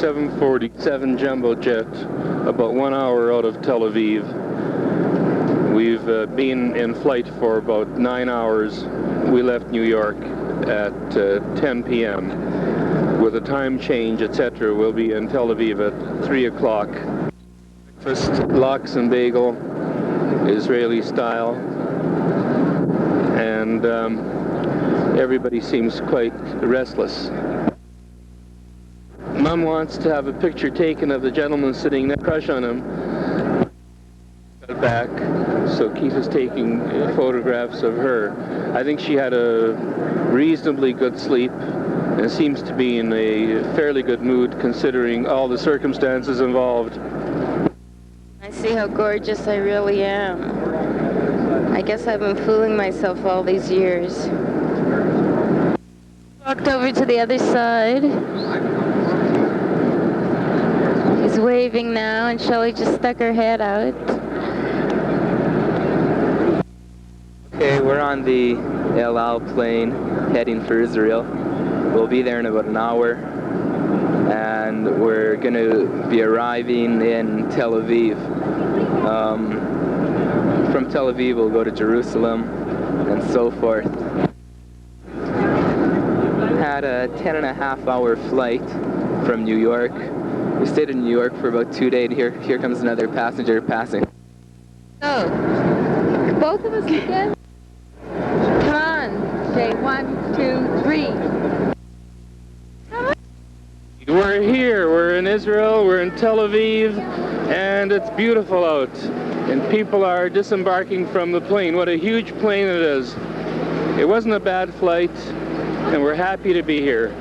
747 jumbo jet, about 1 hour out of Tel Aviv. We've been in flight for about 9 hours. We left New York at 10 p.m. With a time change, etc., we'll be in Tel Aviv at 3 o'clock. Breakfast, lox and bagel, Israeli style. And everybody seems quite restless. Mom wants to have a picture taken of the gentleman sitting there, crush on him. Got back, so Keith is taking photographs of her. I think she had a reasonably good sleep and seems to be in a fairly good mood considering all the circumstances involved. I see how gorgeous I really am. I guess I've been fooling myself all these years. Walked over to the other side. He's waving now, and Shelley just stuck her head out. Okay, we're on the El Al plane heading for Israel. We'll be there in about an hour, and we're going to be arriving in Tel Aviv. From Tel Aviv, we'll go to Jerusalem, and so forth. Had a 10.5-hour flight from New York. We stayed in New York for about 2 days. Here comes another passenger passing. Oh, both of us again? Come on. Okay, 1, 2, 3. We're here. We're in Israel. We're in Tel Aviv, and it's beautiful out. And people are disembarking from the plane. What a huge plane it is. It wasn't a bad flight, and we're happy to be here.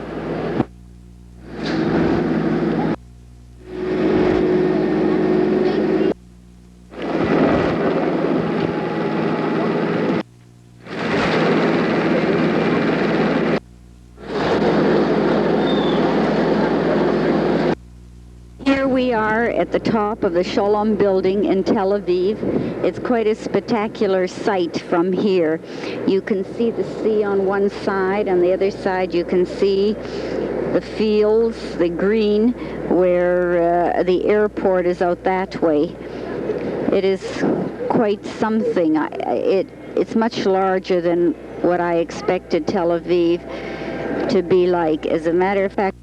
We are at the top of the Shalom building in Tel Aviv. It's quite a spectacular sight from here. You can see the sea on one side. On the other side you can see the fields, the green, where the airport is out that way. It is quite something. It's much larger than what I expected Tel Aviv to be like. As a matter of fact,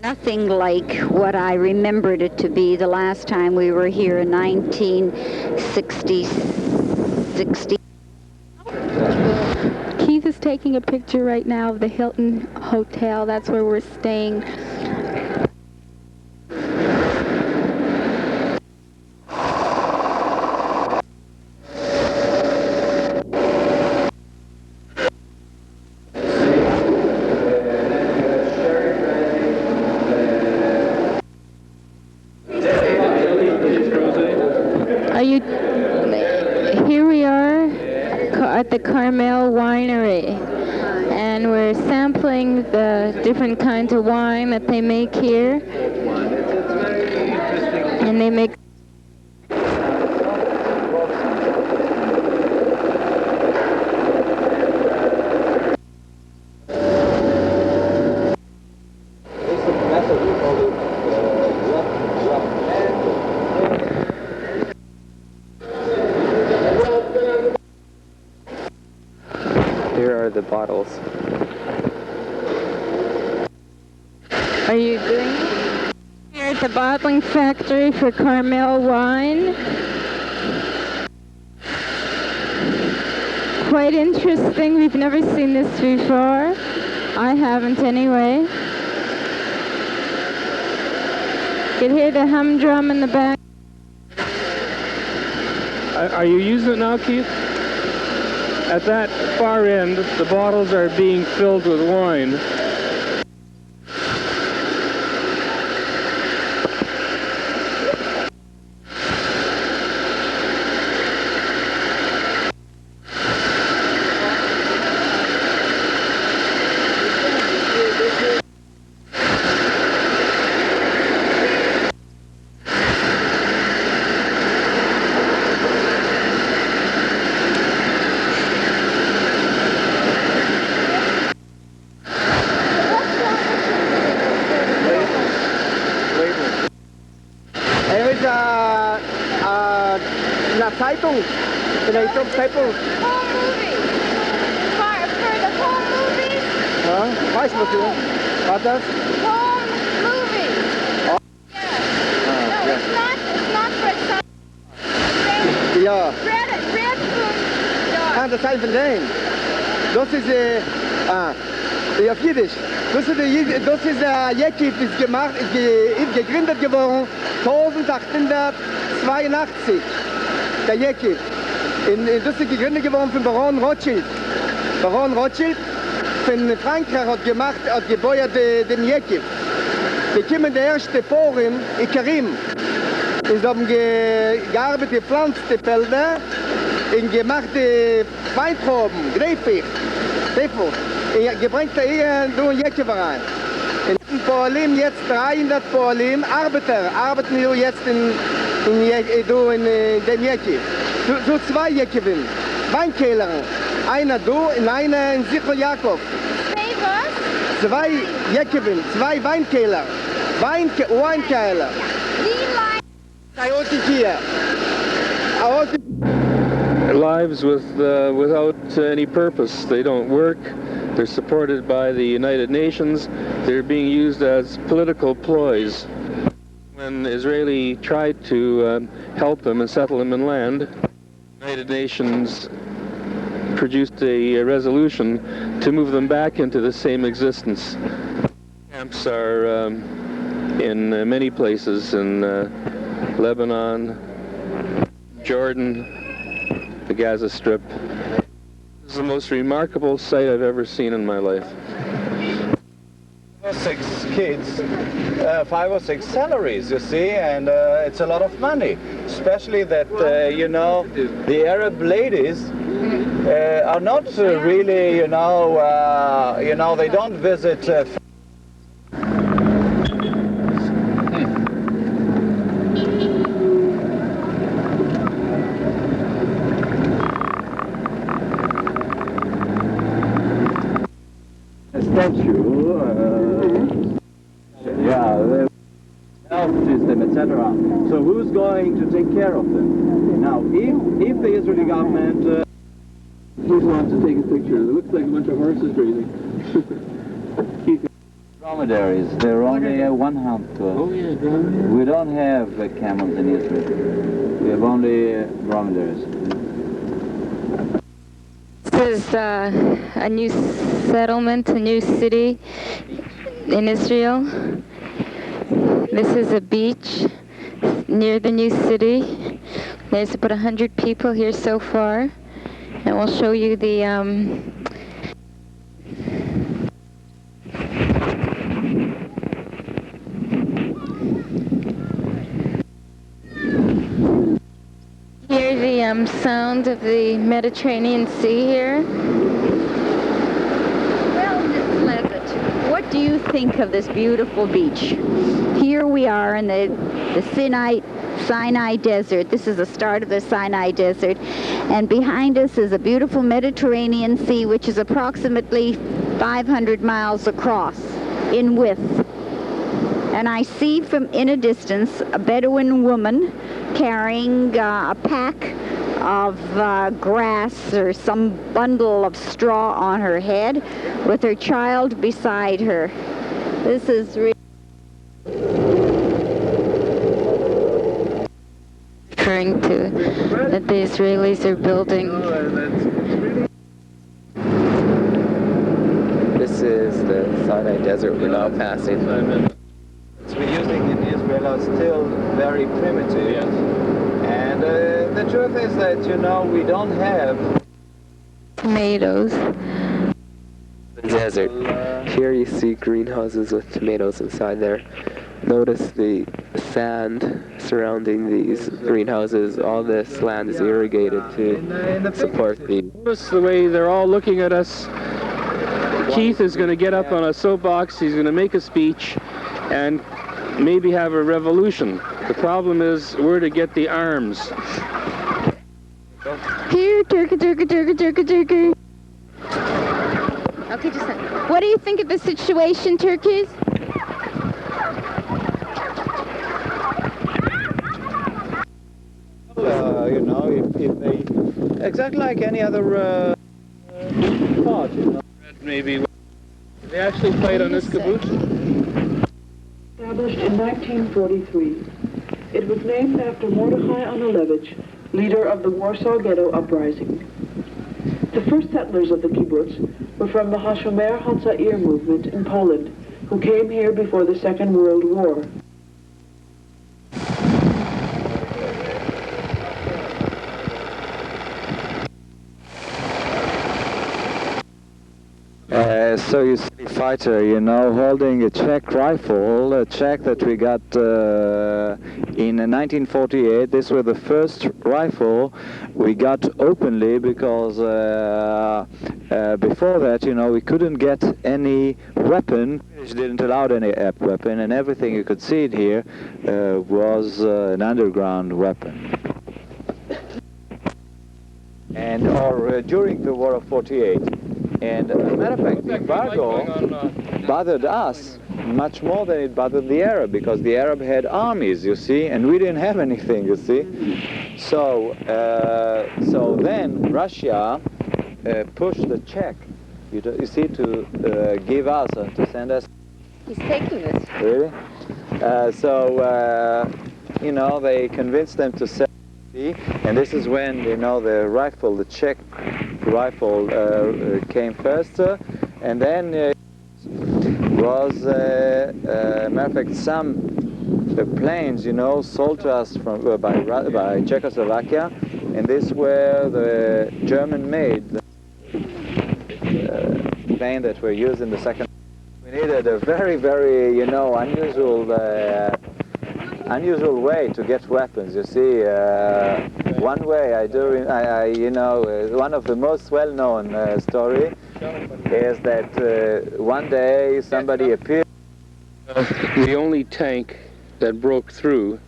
nothing like what I remembered it to be the last time we were here in 1960. Keith is taking a picture right now of the Hilton Hotel. That's where we're staying. Here we are at the Carmel Winery, and we're sampling the different kinds of wine that they make here. And they make the bottles. Are you doing it? Here at the bottling factory for Carmel wine. Quite interesting. We've never seen this before. I haven't anyway. You can hear the humdrum in the back. Are you using it now, Keith? At that far end, the bottles are being filled with wine. der Zeitung. In der Zeitung. Home movies. For the home movies? Ja, weiß nicht, was war das? Home movies. Oh. Yeah. No, yeah. it's not for some. Ja. Red spoon. Ah, das heißt von denen. Das ist, ja, auf Jiddisch. Das ist Jekib, ist gemacht, ist gegründet geworden, 1882. Der Jekib. Das ist gegründet geworden von Baron Rothschild. Baron Rothschild von Frankreich hat gebäuert den Jekib. Die kamen der erste Forum in Karim. Sie haben gearbeitet, gepflanzt die Felder, und gemacht Weinproben, Grapefrucht, gebracht hier durch den Jekib rein. In Poalim jetzt 300 Poalim arbeiten wir jetzt in dem Jekib. So 2 Jekibin, Weinkeller, einer du und einer in Sichel Jakob. 2 Jekibin, 2 Weinkeller, Weinkeller. Lives without any purpose. They don't work. They're supported by the United Nations. They're being used as political ploys. When Israeli tried to help them and settle them in land, the United Nations produced a resolution to move them back into the same existence. Camps are in many places in Lebanon, Jordan, the Gaza Strip. This is the most remarkable sight I've ever seen in my life. 6 kids, 5 or 6 salaries, you see, and it's a lot of money. Especially that, you know, the Arab ladies are not really, you know, they don't visit. Statue, the health system, etc. So who's going to take care of them? Now, if the Israeli government... Who wants to take a picture? It looks like a bunch of horses grazing. Dromedaries, they're only one hump. Oh yeah, dromedaries. We don't have camels in Israel. We have only dromedaries. This is a new settlement, a new city in Israel. This is a beach near the new city. There's about 100 people here so far. And we'll show you the hear the sound of the Mediterranean Sea here. Well, Miss Levit, what do you think of this beautiful beach? Here we are in the Sinai Desert. This is the start of the Sinai Desert. And behind us is a beautiful Mediterranean Sea, which is approximately 500 miles across in width. And I see from in a distance a Bedouin woman carrying a pack of grass or some bundle of straw on her head with her child beside her. This is really referring to that the Israelis are building. This is the Sinai Desert we're now passing. We're using in Israel are still very primitive. Yes. And the truth is that, you know, we don't have Tomatoes. Desert. Here you see greenhouses with tomatoes inside there. Notice the sand surrounding these greenhouses. All this land is irrigated to support the... Notice the way they're all looking at us. Keith is going to get up on a soapbox. He's going to make a speech and maybe have a revolution. The problem is where to get the arms. Here, turkey. Okay, just what do you think of the situation, turkeys? you know, if exactly like any other part, you know. Maybe they actually played on this kibbutz? Established in 1943, it was named after Mordechai Amalevich, leader of the Warsaw Ghetto Uprising. The first settlers of the kibbutz were from the Hashomer Hatzair movement in Poland, who came here before the Second World War. So you see a fighter, you know, holding a Czech rifle, a Czech that we got in 1948. This was the first rifle we got openly because before that, you know, we couldn't get any weapon. It didn't allow any weapon, and everything you could see it here was an underground weapon. And or during the War of 48. And as a matter of fact, the embargo bothered us much more than it bothered the Arab, because the Arab had armies, you see, and we didn't have anything, you see. So, so then Russia pushed the Czech, you see, to give us, to send us. He's taking this. Really? So, you know, they convinced them to sell. And this is when, you know, the rifle, the Czech rifle came first, and then was, matter of fact, some planes, you know, sold to us from by Czechoslovakia, and these were the German-made plane that were used in the second. We needed a very, very, you know, unusual way to get weapons. You see, one way you know, one of the most well-known story is that one day somebody appeared. The only tank that broke through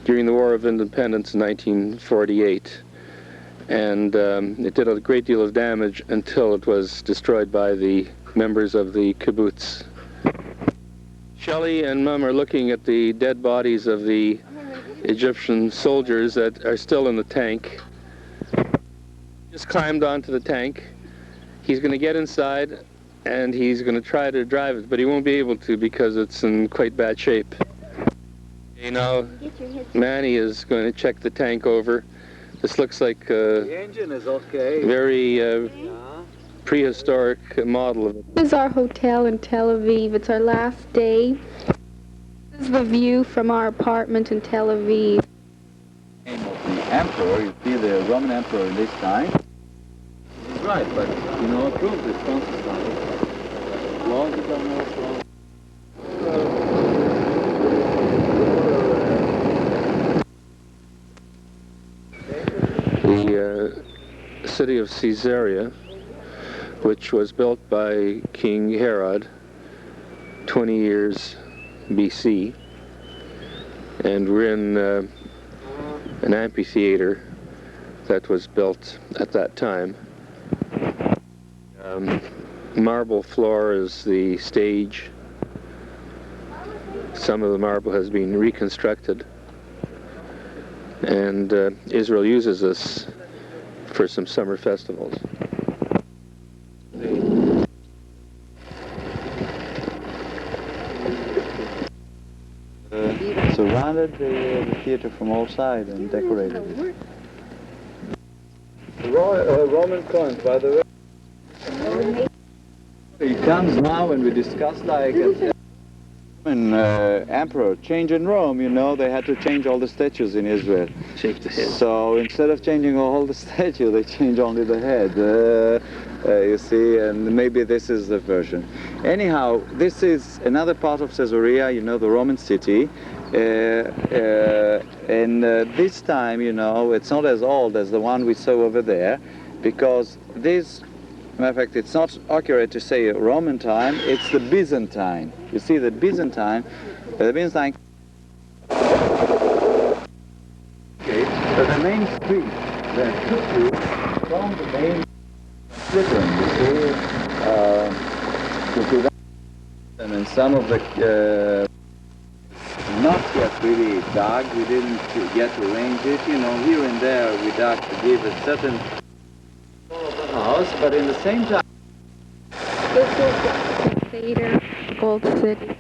during the War of Independence in 1948, and it did a great deal of damage until it was destroyed by the members of the kibbutz. Shelley and Mum are looking at the dead bodies of the Egyptian soldiers that are still in the tank. Just climbed onto the tank. He's going to get inside and he's going to try to drive it, but he won't be able to because it's in quite bad shape. You know, Manny is going to check the tank over. This looks like a The engine is okay. very prehistoric model of it. This is our hotel in Tel Aviv. It's our last day. This is the view from our apartment in Tel Aviv. The name of the emperor, you see the Roman emperor in this time. He's right, but you know, prove this Constantine. Was it or not wrong? The city of Caesarea, which was built by King Herod 20 years BC, and we're in an amphitheater that was built at that time. Marble floor is the stage. Some of the marble has been reconstructed, and Israel uses this for some summer festivals. Surrounded the theater from all sides and decorated it. Roman coins, by the way. It comes now when we discuss like Roman emperor change in Rome. You know, they had to change all the statues in Israel. Shake the head. So instead of changing all the statue, they change only the head. You see, and maybe this is the version. Anyhow, this is another part of Caesarea, you know, the Roman city. And this time, you know, it's not as old as the one we saw over there, because this, matter of fact, it's not accurate to say Roman time, it's the Byzantine. You see, the Byzantine. Okay, so the main street that took you from the main Hilton, you see, and some of the not yet really dug. We didn't yet arrange it. You know, here and there we dug to give a certain house, but in the same time. This is the Theater, Gold City.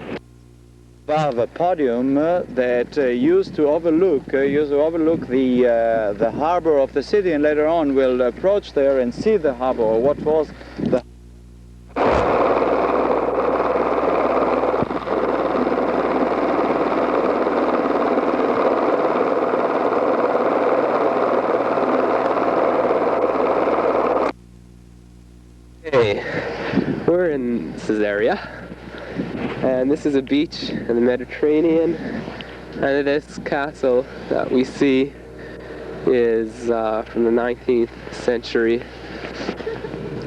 Above a podium that used to overlook the harbor of the city, and later on we'll approach there and see the harbor, or what was the. Hey, we're in Caesarea, and this is a beach in the Mediterranean, and this castle that we see is from the 19th century,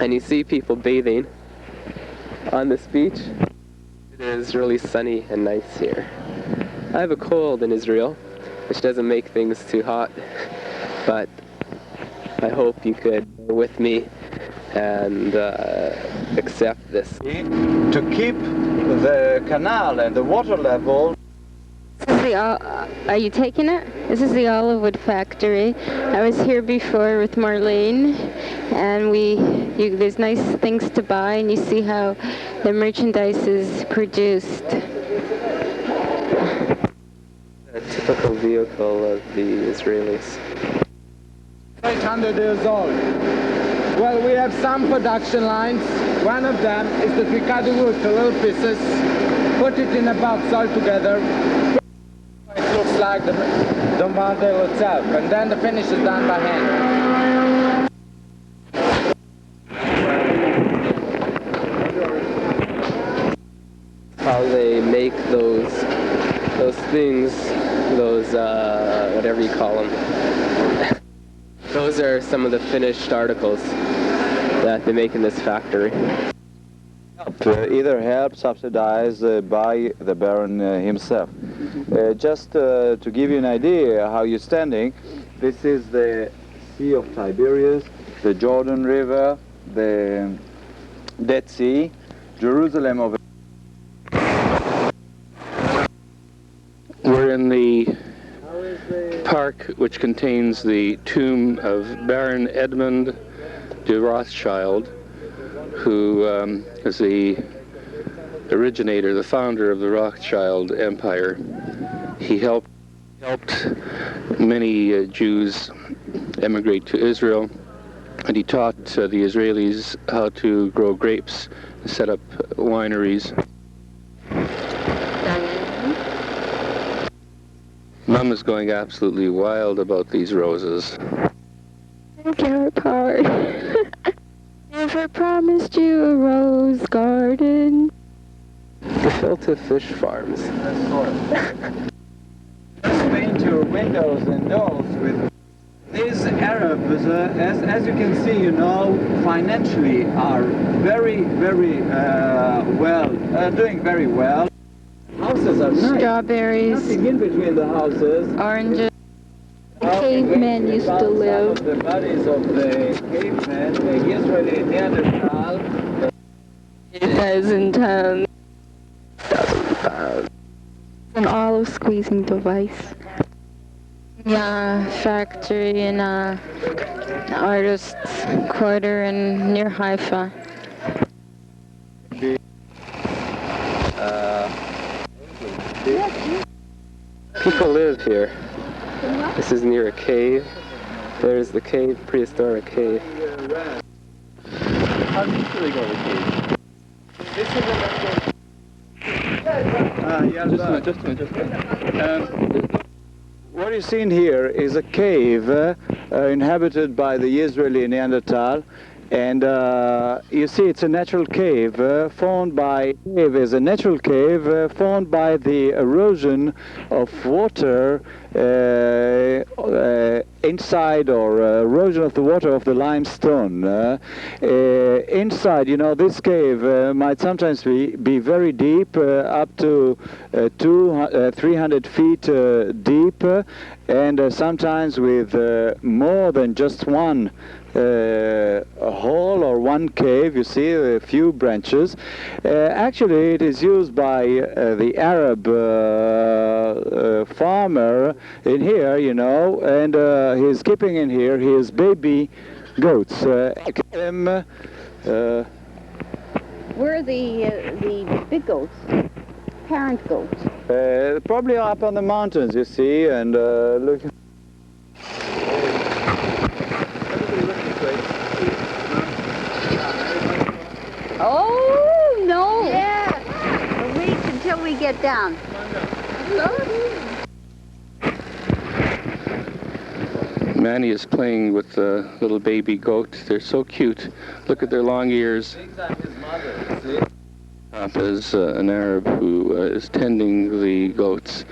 and you see people bathing on this beach. It is really sunny and nice here. I have a cold in Israel, which doesn't make things too hot, but I hope you could bear with me and accept this. To keep the canal and the water level. This is the, are you taking it? This is the olive wood factory. I was here before with Marlene, and there's nice things to buy, and you see how the merchandise is produced. A typical vehicle of the Israelis. 800 years old. Well, we have some production lines. One of them is that we cut the wood to little pieces, put it in a box all together. It looks like the model itself, and then the finish is done by hand. How they make those things, whatever you call them. Those are some of the finished articles that they make in this factory. Either help, subsidized by the Baron himself. Just to give you an idea how you're standing, this is the Sea of Tiberias, the Jordan River, the Dead Sea, Jerusalem over. We're in the park which contains the tomb of Baron Edmund de Rothschild, who is the originator, the founder of the Rothschild Empire. He helped many Jews emigrate to Israel, and he taught the Israelis how to grow grapes and set up wineries. Mom is going absolutely wild about these roses. Thank you, our power. Never promised you a rose garden. Gefilte fish farms. Paint your windows and doors with these Arabs, as you can see, you know, financially are very, very doing very well. Houses are nice. Strawberries, Nothing in between the houses. oranges. Cavemen used to live. The bodies of the cavemen, the Israeli Neanderthal. 8,000 tons. An olive squeezing device. Yeah, factory in artist's quarter in near Haifa. People live here. This is near a cave. There's the cave, prehistoric cave. How do you go to the cave? Just a minute. What you're seeing here is a cave inhabited by the Israeli Neanderthal, and you see it's a natural cave formed by the erosion of water inside, or erosion of the water of the limestone. Inside, you know, this cave might sometimes be very deep, up to 300 feet deep, and sometimes with more than just one a hole or one cave. You see a few branches. Actually, it is used by the Arab farmer in here, you know, and he's keeping in here his baby goats. Where are the big goats? Parent goats? Probably up on the mountains, you see, and look. Oh, no! Yeah! Wait until we get down. Manny is playing with the little baby goat. They're so cute. Look at their long ears. Is an Arab who is tending the goats.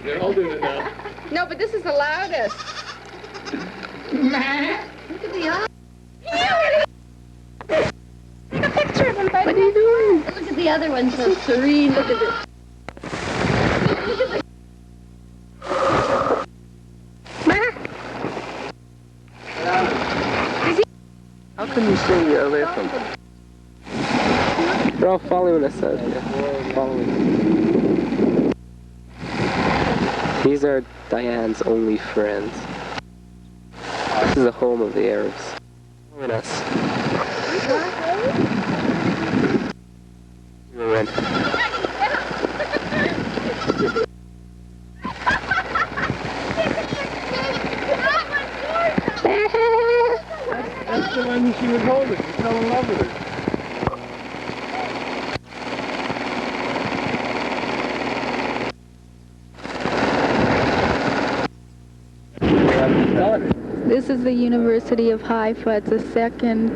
They're all doing it now. No, but this is the loudest. Look at the other. Take a picture of him. What are you doing? Look at the other one, so serene. Look at this. How can you stay away from them? They're all following us out here. Following. These are Diane's only friends. This is the home of the Arabs. Following us. We went. That's the one she was holding. She fell in love with her. This is the University of Haifa. It's the second.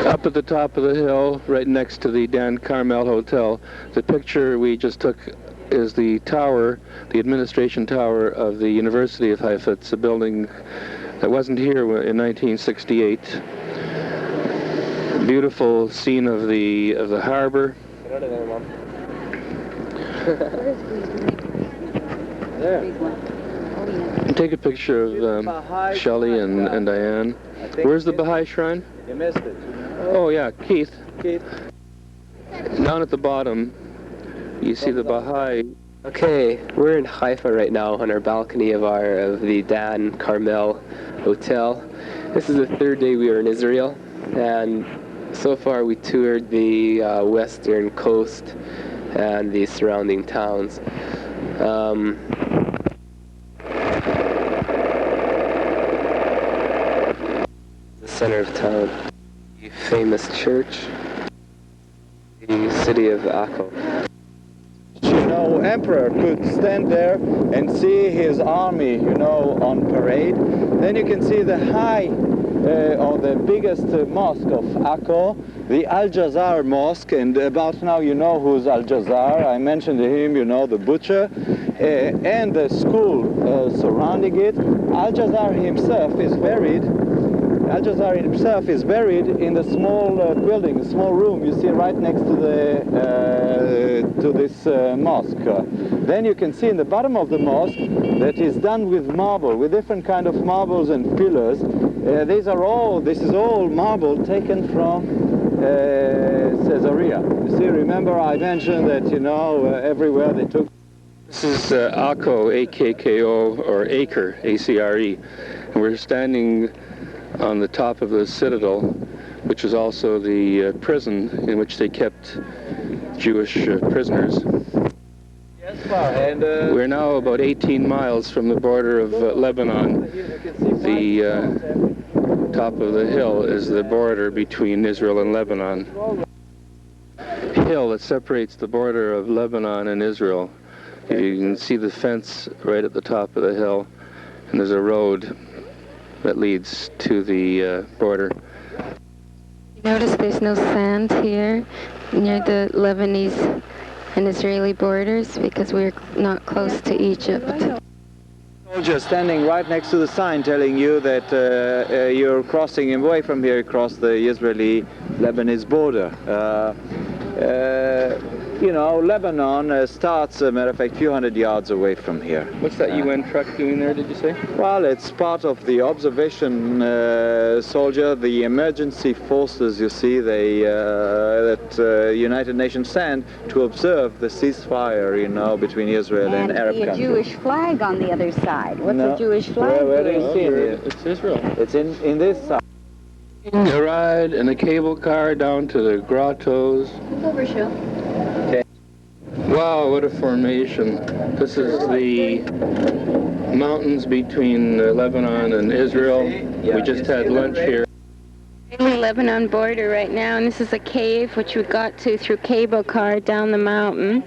Up at the top of the hill, right next to the Dan Carmel Hotel, the picture we just took is the tower, the administration tower of the University of Haifa. It's a building that wasn't here in 1968. Beautiful scene of the harbor. Get out of there, Mom. Take a picture of Shelley and Diane. Where's the Baha'i shrine? You missed it. Oh yeah, Keith. Keith. Down at the bottom, you see the Baha'i. Okay, we're in Haifa right now on our balcony of the Dan Carmel Hotel. This is the third day we are in Israel, and so far we toured the western coast and the surrounding towns. The center of town, the famous church, the city of Akko. You know, emperor could stand there and see his army, you know, on parade. Then you can see the high or the biggest mosque of Akko, the Al-Jazar Mosque, and about now you know who's Al-Jazar. I mentioned him, you know, the butcher, and the school surrounding it. Al-Jazar himself is buried. Al-Jazar himself is buried in the small building, a small room you see right next to this mosque. Then you can see in the bottom of the mosque that is done with marble, with different kind of marbles and pillars. This is all marble taken from Caesarea. You see, remember I mentioned that, you know, everywhere they took. This is Akko, A-K-K-O, or Acre, A-C-R-E. And we're standing on the top of the citadel, which is also the prison in which they kept Jewish prisoners. And we're now about 18 miles from the border of Lebanon. The top of the hill is the border between Israel and Lebanon. Hill that separates the border of Lebanon and Israel. You can see the fence right at the top of the hill, and there's a road that leads to the border. Notice there's no sand here near the Lebanese and Israeli borders because we're not close to Egypt. told soldier standing right next to the sign telling you that you're crossing away from here across the Israeli-Lebanese border. You know, Lebanon starts, as a matter of fact, a few hundred yards away from here. What's that UN truck doing there, did you say? Well, it's part of the observation soldier, the emergency forces, you see, that United Nations send to observe the ceasefire, you know, between Israel and Arab countries. And the Jewish flag on the other side. What's the Jewish flag where do you see it? It's Israel. It's in this side. A ride in a cable car down to the grottos. Okay. Wow, what a formation. This is the mountains between Lebanon and Israel. We just had lunch here. In the Lebanon border right now, and this is a cave which we got to through cable car down the mountain.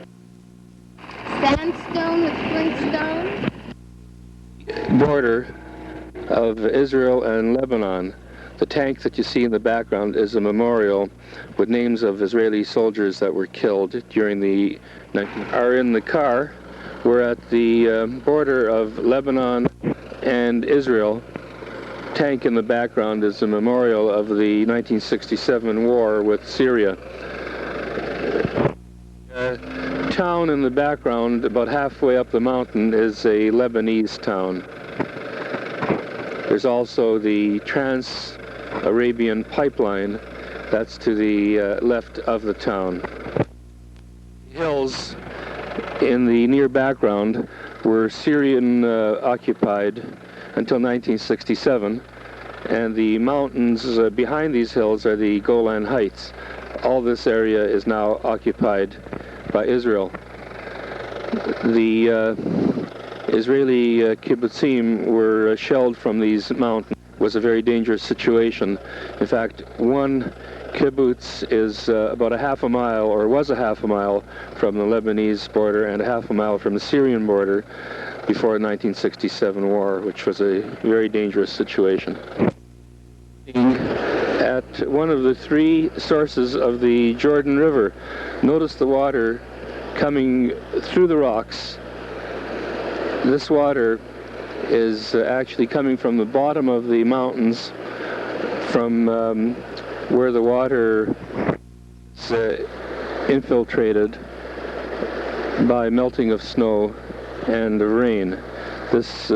Sandstone with flintstone. Border of Israel and Lebanon. The tank that you see in the background is a memorial with names of Israeli soldiers that were killed during the 19th. Are in the car. We're at the border of Lebanon and Israel. Tank in the background is a memorial of the 1967 war with Syria. Town in the background, about halfway up the mountain, is a Lebanese town. There's also the Trans-Arabian pipeline. That's to the left of the town. Hills in the near background were Syrian occupied until 1967, and the mountains behind these hills are the Golan Heights. All this area is now occupied by Israel. The Israeli kibbutzim were shelled from these mountains. It was a very dangerous situation. In fact, one kibbutz is about a half a mile, or was a half a mile, from the Lebanese border and a half a mile from the Syrian border before the 1967 war, which was a very dangerous situation. At one of the three sources of the Jordan River, notice the water coming through the rocks. This water is actually coming from the bottom of the mountains, from where the water is infiltrated by melting of snow and the rain. This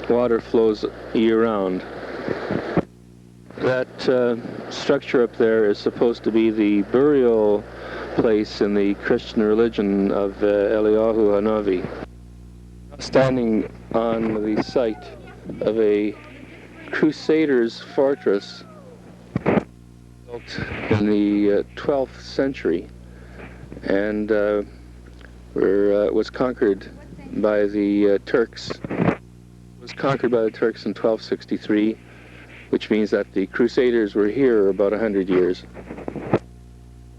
water flows year-round. That structure up there is supposed to be the burial place in the Christian religion of Eliyahu Hanavi. Standing on the site of a Crusaders' fortress built in the 12th century, and was conquered by the Turks. It was conquered by the Turks in 1263, which means that the Crusaders were here about 100 years.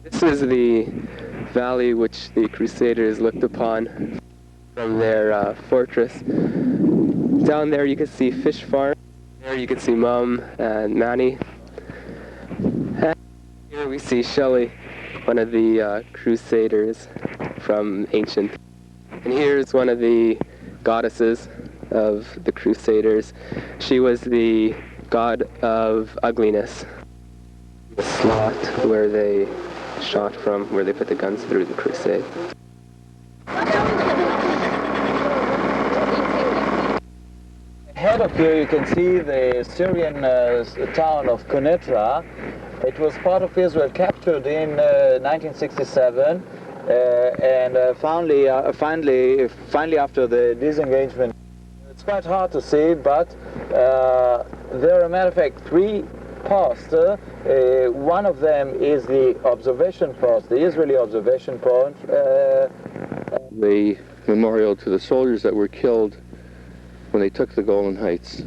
This is the valley which the Crusaders looked upon from their fortress. Down there you can see fish farm. There you can see Mum and Manny. And here we see Shelley, one of the Crusaders from ancient. And here's one of the goddesses of the Crusaders. She was the god of ugliness. The slot where they shot from, where they put the guns through the crusade. Ahead of you, you can see the Syrian town of Quneitra. It was part of Israel, captured in 1967, and finally after the disengagement. It's quite hard to see, but there are, a matter of fact, three posts. One of them is the observation post, the Israeli observation post. The memorial to the soldiers that were killed when they took the Golan Heights.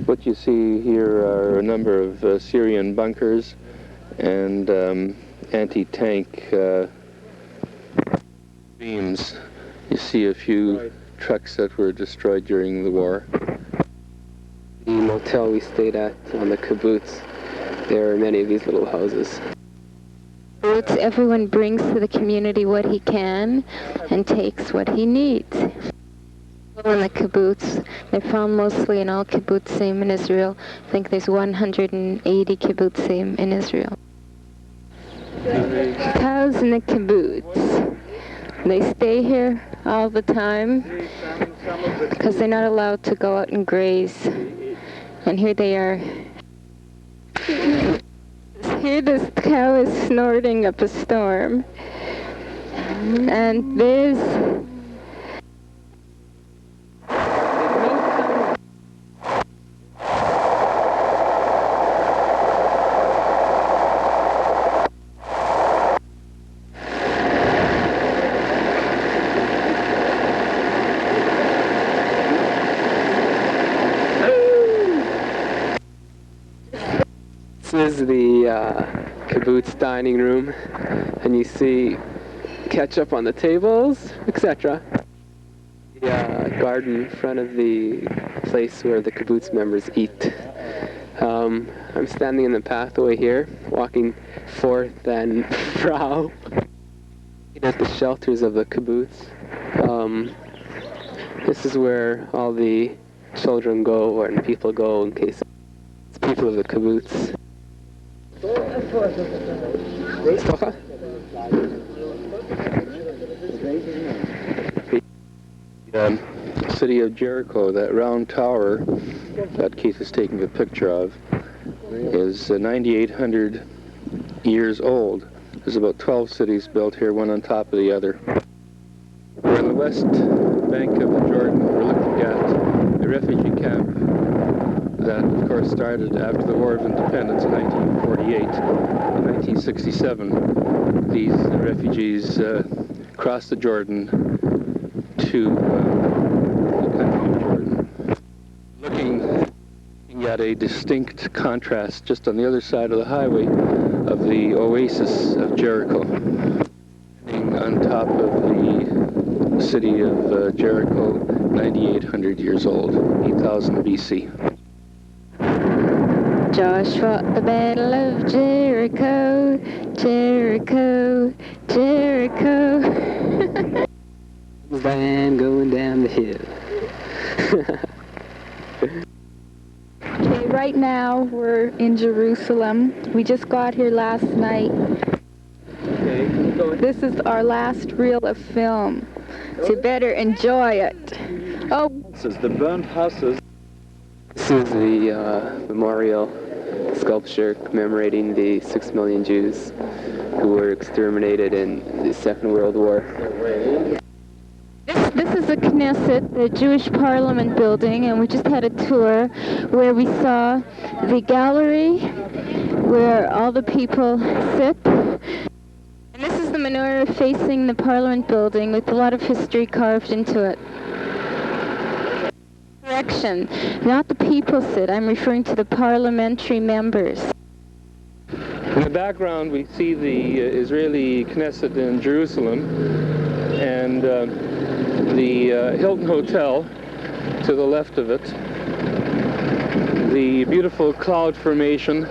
What you see here are a number of Syrian bunkers and anti-tank beams. You see a few trucks that were destroyed during the war. The motel we stayed at on the kibbutz, there are many of these little houses. Everyone brings to the community what he can and takes what he needs. In the kibbutz. They're found mostly in all kibbutzim in Israel. I think there's 180 kibbutzim in Israel. Cows in the kibbutz. They stay here all the time because they're not allowed to go out and graze. And here they are. Here this cow is snorting up a storm. And there's This is the kibbutz dining room, and you see ketchup on the tables, etc. The garden in front of the place where the kibbutz members eat. I'm standing in the pathway here, walking forth and Frau at the shelters of the kibbutz. This is where all the children go and people go in case it's people of the kibbutz. City of Jericho, that round tower that Keith is taking a picture of, is 9,800 years old. There's about 12 cities built here, one on top of the other. We're on the west bank of the Jordan. We're looking at a refugee camp that, of course, started after the War of Independence in 1948. In 1967, these refugees crossed the Jordan to the country of Jordan. Looking at a distinct contrast just on the other side of the highway of the oasis of Jericho. On top of the city of Jericho, 9,800 years old, 8,000 BC. Josh fought the Battle of Jericho, Jericho, Jericho. Van going down the hill. Okay, right now we're in Jerusalem. We just got here last night. This is our last reel of film, so you better enjoy it. Oh, This is the burnt houses. This is the memorial sculpture commemorating the 6 million Jews who were exterminated in the Second World War. This is the Knesset, the Jewish Parliament building, and we just had a tour where we saw the gallery where all the people sit. And this is the menorah facing the Parliament building with a lot of history carved into it. Correction, not the people sit. I'm referring to the parliamentary members. In the background, we see the Israeli Knesset in Jerusalem, and the Hilton Hotel to the left of it. The beautiful cloud formation.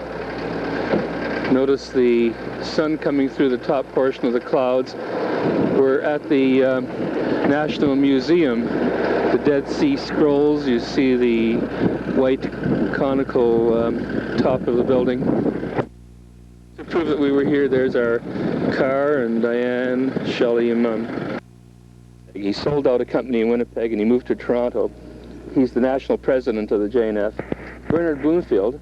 Notice the sun coming through the top portion of the clouds. We're at the National Museum, the Dead Sea Scrolls. You see the white conical top of the building. To prove that we were here, there's our car and Diane, Shelley, and Mum. He sold out a company in Winnipeg and he moved to Toronto. He's the national president of the JNF. Bernard Bloomfield.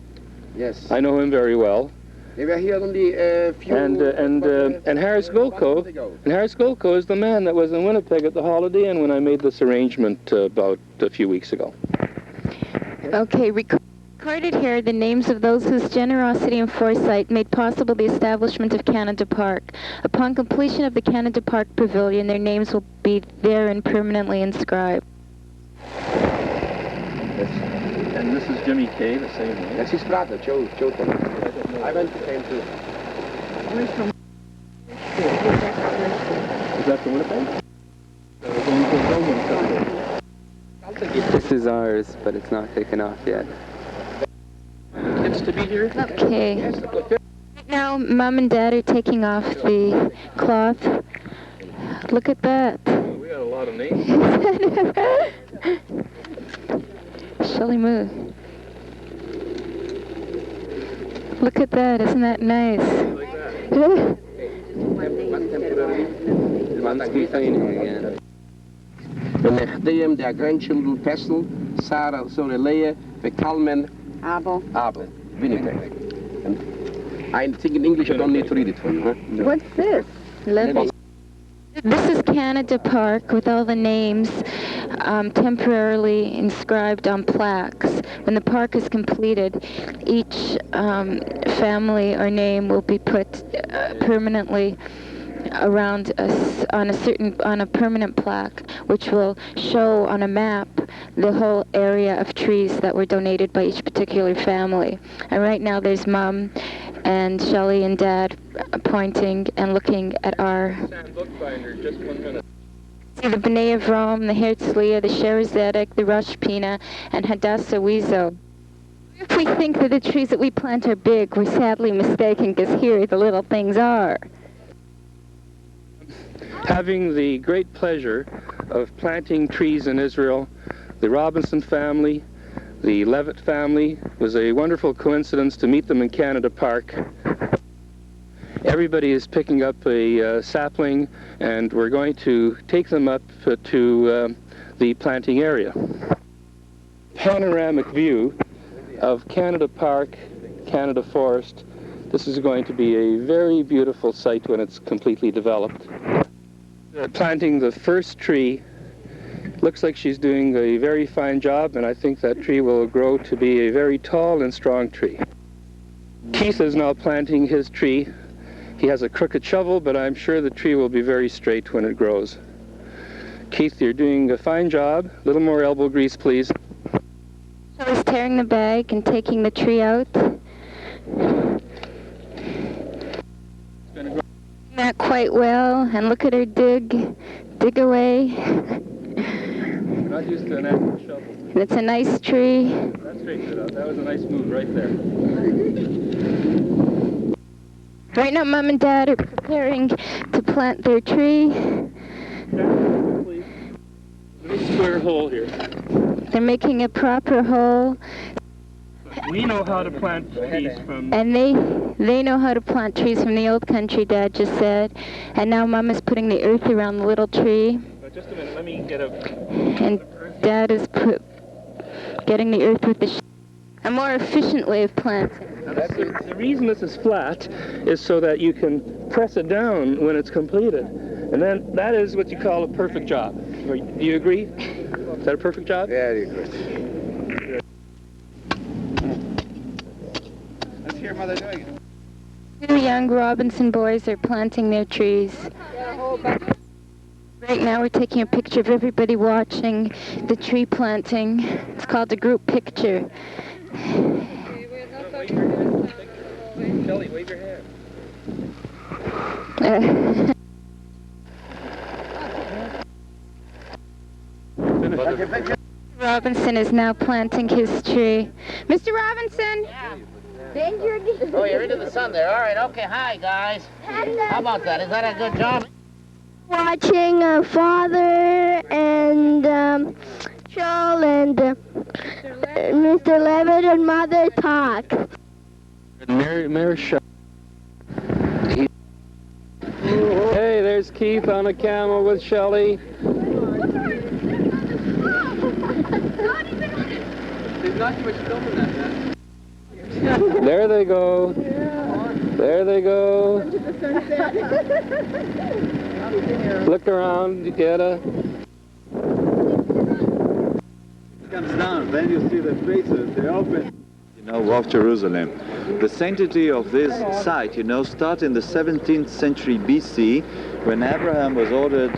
Yes. I know him very well. We were here only a few... And Harris Golko. And Harris Golko is the man that was in Winnipeg at the Holiday Inn when I made this arrangement about a few weeks ago. Okay, recorded here the names of those whose generosity and foresight made possible the establishment of Canada Park. Upon completion of the Canada Park Pavilion, their names will be therein permanently inscribed. And this is Jimmy Kay, the same name. That's his brother, Joe. I went to him too. Is that the Winnipeg? This is ours, but it's not taken off yet. Kids to be here? Okay. Right now, Mom and Dad are taking off the cloth. Look at that. We got a lot of names. Shelley move. Look at that, isn't that nice? One's complaining again. And the their grandchildren, Pestel, Sarah, Sorelea, Bekalmen, Abel. Winnipeg. And I think in English I don't need to read it for you, huh? What's this? Levit. This is Canada Park with all the names temporarily inscribed on plaques. When the park is completed, each family or name will be put permanently around on a permanent plaque, which will show on a map the whole area of trees that were donated by each particular family. And right now there's Mom and Shelley and Dad pointing and looking at our Bookbinder, just 1 minute. see the B'nai Avram, the Herzliya, the Sherazedek, the Rosh Pina, and Hadassah Wezo. If we think that the trees that we plant are big, we're sadly mistaken, because here the little things are. Having the great pleasure of planting trees in Israel, the Robinson family, the Levit family, was a wonderful coincidence to meet them in Canada Park. Everybody is picking up a sapling, and we're going to take them up to the planting area. Panoramic view of Canada Park, Canada Forest. This is going to be a very beautiful site when it's completely developed. Planting the first tree. Looks like she's doing a very fine job, and I think that tree will grow to be a very tall and strong tree. Keith is now planting his tree. He has a crooked shovel, but I'm sure the tree will be very straight when it grows. Keith, you're doing a fine job. A little more elbow grease, please. Shelley's tearing the bag and taking the tree out. That quite well, and look at her dig away. Not used to an active shovel. And it's a nice tree. That straightened it out. That was a nice move right there. Right now, Mom and Dad are preparing to plant their tree. Nice square hole here. They're making a proper hole. We know how to plant trees from... And they know how to plant trees from the old country, Dad just said. And now Mom is putting the earth around the little tree. Just a minute, let me get a... And Dad is getting the earth with a more efficient way of planting. Now the reason this is flat is so that you can press it down when it's completed. And then that is what you call a perfect job. Do you agree? Is that a perfect job? Very good. Let's hear Mother doing it. Two young Robinson boys are planting their trees. Right now we're taking a picture of everybody watching the tree planting. It's called a group picture. Shelley, wave your hand. Robinson is now planting his tree. Mr. Robinson! Yeah. Oh, you're into the sun there. All right, okay. Hi, guys. How about that? Is that a good job? Watching Father and Joel and Mr. Levit and Mother talk. Mayor Hey, there's Keith on a camel with Shelley. There they go. There they go. Look around, you get a... It comes down, then you see the faces, they open. Of Jerusalem. The sanctity of this site, starts in the 17th century BC, when Abraham was ordered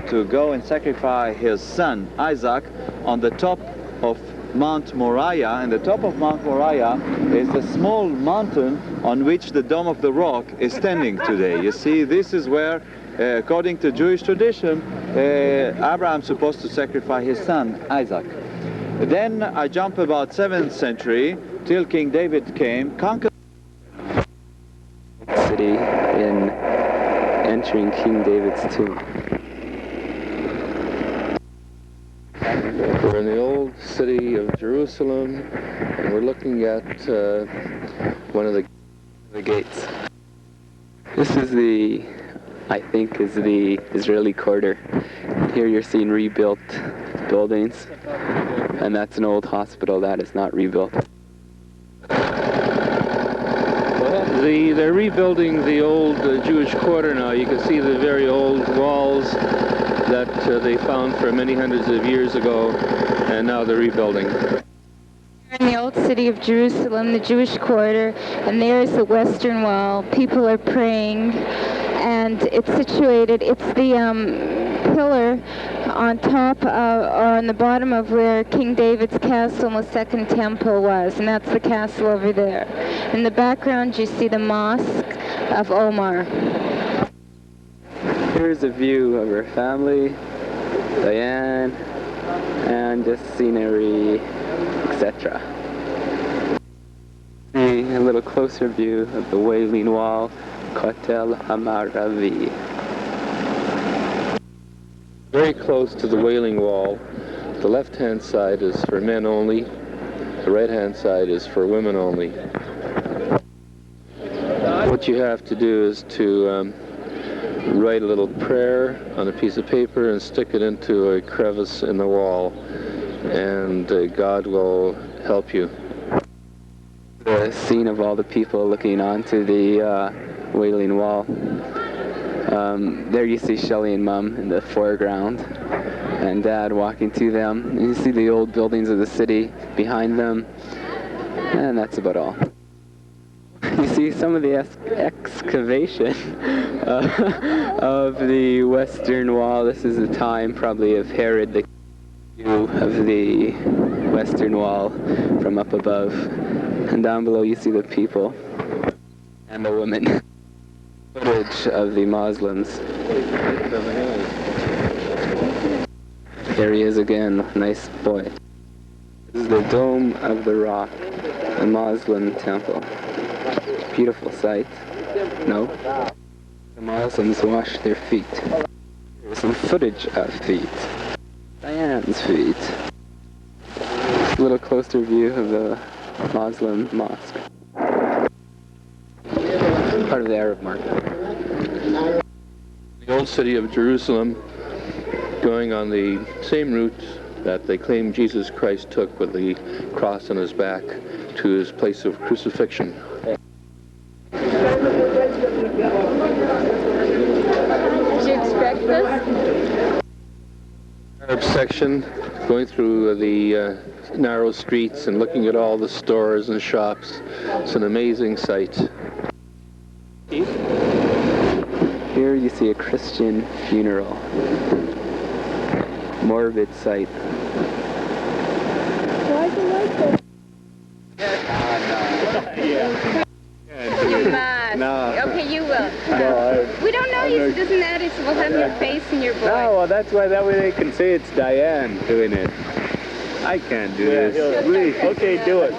to go and sacrifice his son, Isaac, on the top of Mount Moriah. And the top of Mount Moriah is a small mountain on which the Dome of the Rock is standing today. You see, this is where, according to Jewish tradition, Abraham's supposed to sacrifice his son, Isaac. Then I jump about 7th century, till King David came, conquered the city in entering King David's tomb. We're in the old city of Jerusalem, and we're looking at one of the gates. This is I think is the Israeli quarter. Here you're seeing rebuilt buildings, and that's an old hospital that is not rebuilt. They're rebuilding the old Jewish quarter now. You can see the very old walls that they found from many hundreds of years ago, and now they're rebuilding. In the old city of Jerusalem, the Jewish quarter, and there's the Western Wall. People are praying, and it's situated, it's the pillar on top or on the bottom of where King David's castle and the Second Temple was, and that's the castle over there. In the background you see the Mosque of Omar. Here's a view of her family, Diane, and just scenery, etc. A little closer view of the Wailing Wall, Kotel Hamaravi. Very close to the Wailing Wall. The left-hand side is for men only. The right-hand side is for women only. What you have to do is to write a little prayer on a piece of paper and stick it into a crevice in the wall, and God will help you. The scene of all the people looking onto the Wailing Wall. There you see Shelley and Mom in the foreground, and Dad walking to them. And you see the old buildings of the city behind them, and that's about all. You see some of the excavation of the Western Wall. This is the time probably of Herod, the view of the Western Wall from up above. And down below you see the people and the women. Footage of the Muslims. There he is again, nice boy. This is the Dome of the Rock, the Muslim temple. Beautiful sight. No? The Muslims wash their feet. Here's some footage of feet. Diane's feet. Just a little closer view of the Muslim mosque. Part of the Arab market. The old city of Jerusalem, going on the same route that they claim Jesus Christ took with the cross on his back to his place of crucifixion. Did you expect this? Arab section, going through the narrow streets and looking at all the stores and shops. It's an amazing sight. Here you see a Christian funeral. Morbid sight. Why do you like this? You're mad. No. Okay, you will. No, We don't know you, so it doesn't matter, so we'll have your face and your voice. No, well, that's why that way they can say it's Diane doing it. I can't do this. Please. Okay, do it.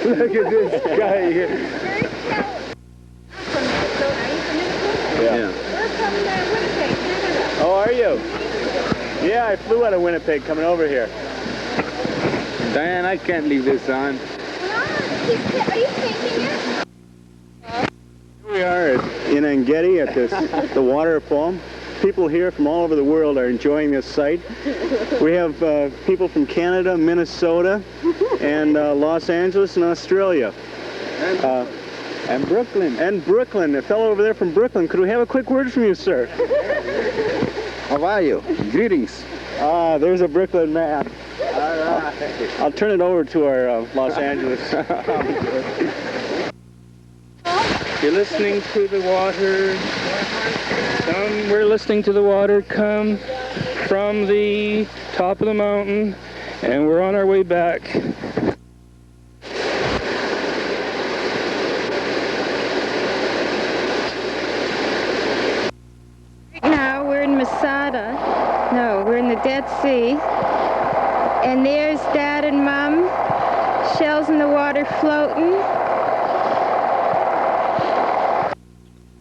Look at this guy here. Yeah. We're from Winnipeg, Canada. Oh, are you? Yeah, I flew out of Winnipeg coming over here. Diane, I can't leave this on. Are you taking it? Here we are in Engedi at the waterfall. People here from all over the world are enjoying this site. We have people from Canada, Minnesota, and Los Angeles and Australia. And Brooklyn. And Brooklyn. A fellow over there from Brooklyn. Could we have a quick word from you, sir? How are you? Greetings. Ah, there's a Brooklyn man. All right. I'll turn it over to our Los Angeles. You're listening to the water. We're listening to the water come from the top of the mountain, and we're on our way back. Now we're in Masada. No, we're in the Dead Sea. And there's Dad and Mom. Shells in the water floating.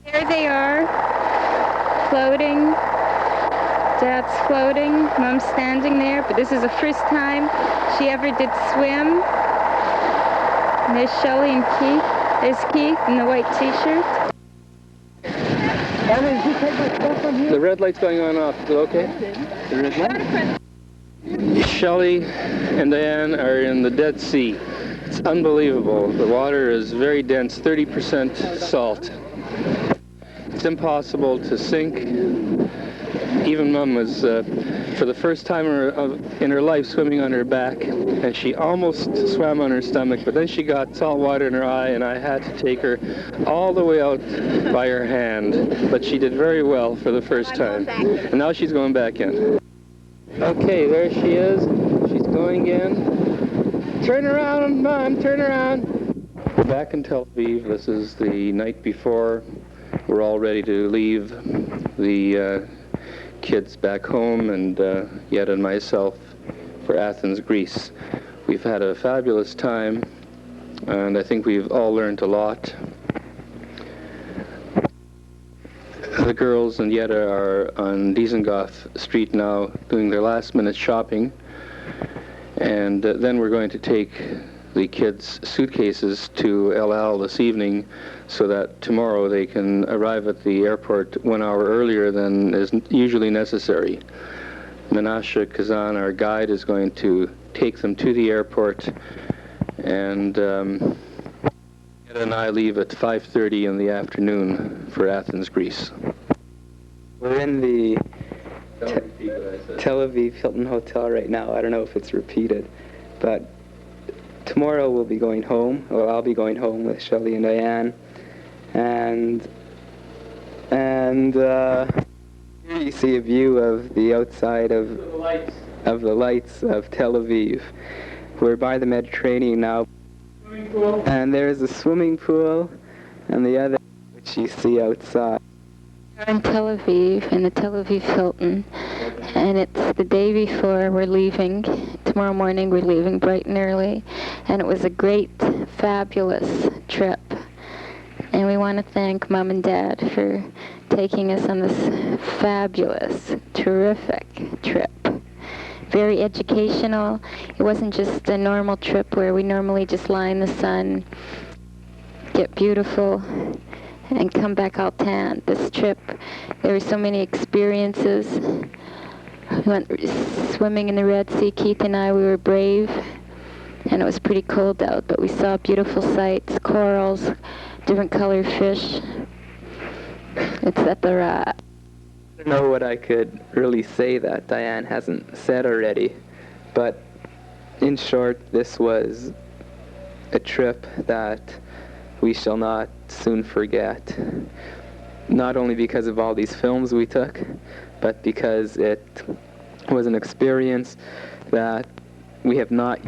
There they are, floating Dad's floating, Mom's standing there, but this is the first time she ever did swim. And there's Shelley and Keith. There's Keith in the white t-shirt. The red light's going on off. Is it okay? The red light? Shelley and Diane are in the Dead Sea. It's unbelievable. The water is very dense, 30% salt. It's impossible to sink. Even Mom was, for the first time in her life, swimming on her back, and she almost swam on her stomach, but then she got salt water in her eye, and I had to take her all the way out by her hand. But she did very well for the first time. And now she's going back in. Okay, there she is. She's going in. Turn around, Mom, turn around. Back in Tel Aviv. This is the night before. We're all ready to leave. The kids back home, and Yed and myself for Athens, Greece. We've had a fabulous time, and I think we've all learned a lot. The girls and Yetta are on Dizengoff Street now doing their last-minute shopping, and then we're going to take the kids' suitcases to El Al this evening so that tomorrow they can arrive at the airport 1 hour earlier than is usually necessary. Menashe Kazan, our guide, is going to take them to the airport, and Yetta and I leave at 5:30 in the afternoon for Athens, Greece. We're in the Tel Aviv Hilton Hotel right now. I don't know if it's repeated, but tomorrow we'll be going home. Well, I'll be going home with Shelley and Diane, and here you see a view of the outside of the lights of Tel Aviv. We're by the Mediterranean now, and there's a swimming pool, and the other which you see outside. We're in Tel Aviv, in the Tel Aviv Hilton, and it's the day before we're leaving. Tomorrow morning we're leaving bright and early, and it was a great, fabulous trip. And we want to thank Mom and Dad for taking us on this fabulous, terrific trip. Very educational. It wasn't just a normal trip where we normally just lie in the sun, get beautiful, and come back all tan. This trip, there were so many experiences. We went swimming in the Red Sea. Keith and I, we were brave, and it was pretty cold out, but we saw beautiful sights, corals, different colored fish, etc. I don't know what I could really say that Diane hasn't said already, but in short, this was a trip that we shall not soon forget. Not only because of all these films we took, but because it was an experience that we have not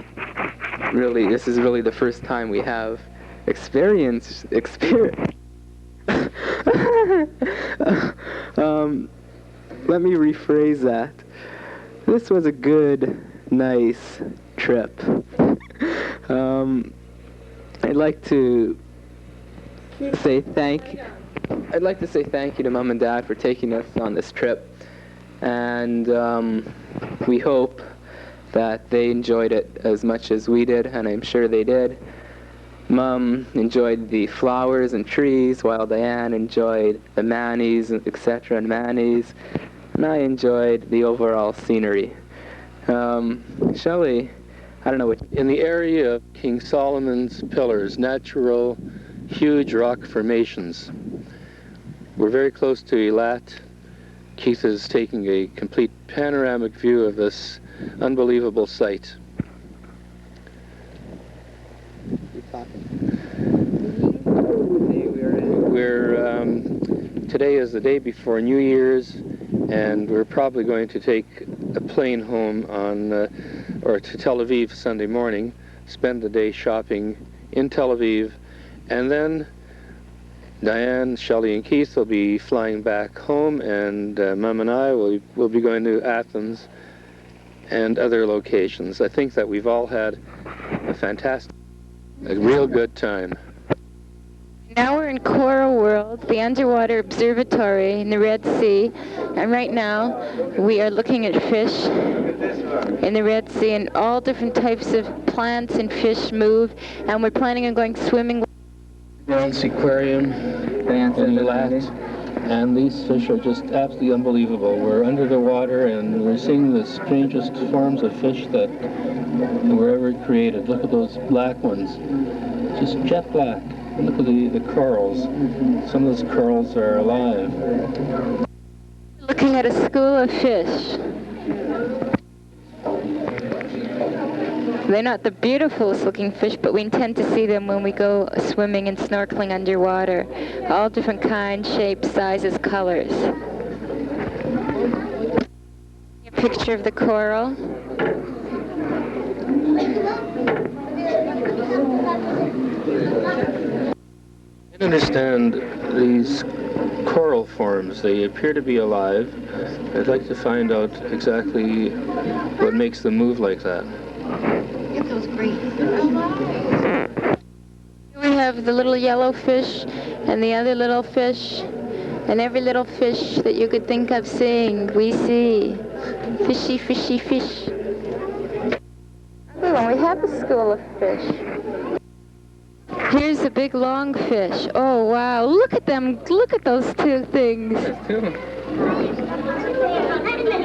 really, this is really the first time we have experience. Let me rephrase that. This was a good, nice trip. I'd like to say thank you to Mom and Dad for taking us on this trip, and we hope that they enjoyed it as much as we did, and I'm sure they did. Mom enjoyed the flowers and trees, while Diane enjoyed the manis, etc., and manis, and I enjoyed the overall scenery. Shelley, I don't know what... In the area of King Solomon's pillars, natural, huge rock formations. We're very close to Eilat. Keith is taking a complete panoramic view of this unbelievable site. Today is the day before New Year's, and we're probably going to take a plane home or to Tel Aviv Sunday morning, spend the day shopping in Tel Aviv, and then Diane, Shelley, and Keith will be flying back home, and Mom and I will be going to Athens and other locations. I think that we've all had a real good time. Now we're in Coral World, the underwater observatory in the Red Sea, and right now we are looking at fish in the Red Sea, and all different types of plants and fish move, and we're planning on going swimming. Bronze aquarium in Lat, and these fish are just absolutely unbelievable. We're under the water and we're seeing the strangest forms of fish that were ever created. Look at those black ones, just jet black. And look at the corals. Some of those corals are alive. Looking at a school of fish. They're not the beautifulest looking fish, but we intend to see them when we go swimming and snorkeling underwater. All different kinds, shapes, sizes, colors. A picture of the coral. I don't understand these coral forms. They appear to be alive. I'd like to find out exactly what makes them move like that. Get those green. We have the little yellow fish and the other little fish, and every little fish that you could think of seeing, we see. Fishy, fishy, fish. Oh, we have a school of fish. Here's a big long fish. Oh, wow. Look at them. Look at those two things.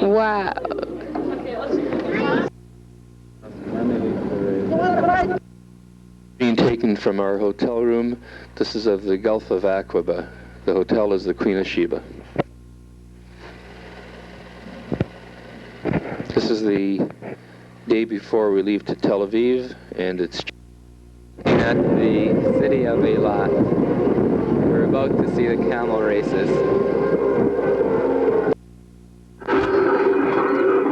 Wow. Being taken from our hotel room. This is of the Gulf of Aqaba. The hotel is the Queen of Sheba. This is the day before we leave to Tel Aviv, and it's at the city of Eilat. We're about to see the camel races.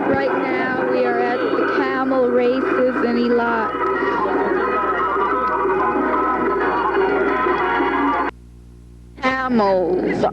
Right now we are at the camel races in Eilat. Camels.